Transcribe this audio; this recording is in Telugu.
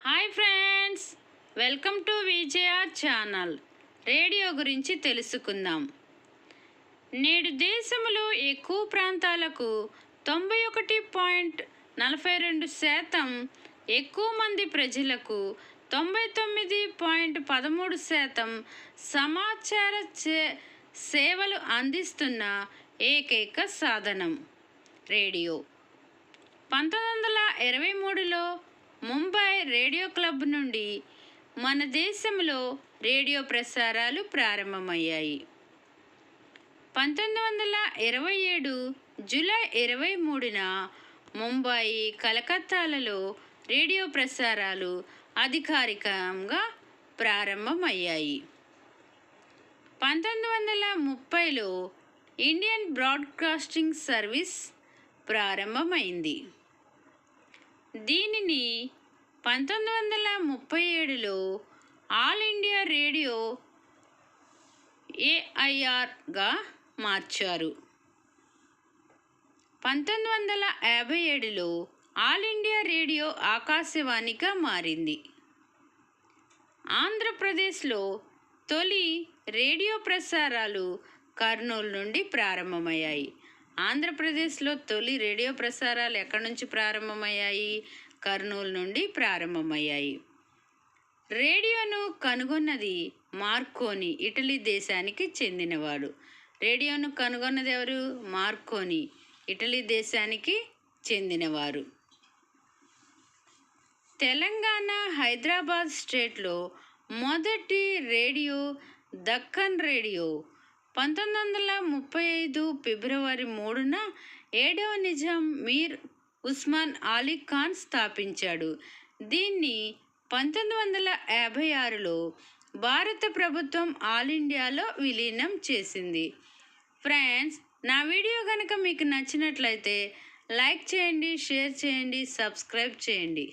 Hi friends, welcome to VJR channel. Radio గురించి తెలుసుకుందాం. నేడు దేశంలో ఎక్కువ ప్రాంతాలకు 91.42%, ఎక్కువ మంది ప్రజలకు 99.13% సమాచార సేవలు అందిస్తున్న ఏకైక సాధనం రేడియో. 1923లో ముంబై రేడియో క్లబ్ నుండి మన దేశంలో రేడియో ప్రసారాలు ప్రారంభమయ్యాయి. 1927 జూలై 23న ముంబాయి, కలకత్తాలలో రేడియో ప్రసారాలు అధికారికంగా ప్రారంభమయ్యాయి. 1930లో ఇండియన్ బ్రాడ్కాస్టింగ్ సర్వీస్ ప్రారంభమైంది. దీనిని 1937లో ఆల్ ఇండియా రేడియో AIRగా మార్చారు. 1957లో ఆల్ ఇండియా రేడియో ఆకాశవాణిగా మారింది. ఆంధ్రప్రదేశ్లో తొలి రేడియో ప్రసారాలు కర్నూలు నుండి ప్రారంభమయ్యాయి. ఆంధ్రప్రదేశ్లో తొలి రేడియో ప్రసారాలు ఎక్కడి నుంచి ప్రారంభమయ్యాయి? కర్నూలు నుండి ప్రారంభమయ్యాయి. రేడియోను కనుగొన్నది మార్కోని, ఇటలీ దేశానికి చెందినవాడు. రేడియోను కనుగొన్నది ఎవరు? మార్కోని, ఇటలీ దేశానికి చెందినవారు. తెలంగాణ, హైదరాబాద్ స్టేట్లో మొదటి రేడియో దక్కన్ రేడియో 1935 ఫిబ్రవరి 3న 7వ నిజాం మీర్ ఉస్మాన్ అలీ ఖాన్ స్థాపించాడు. దీన్ని 1956లో భారత ప్రభుత్వం ఆల్ ఇండియాలో విలీనం చేసింది. ఫ్రెండ్స్, నా వీడియో కనుక మీకు నచ్చినట్లయితే లైక్ చేయండి, షేర్ చేయండి, సబ్స్క్రైబ్ చేయండి.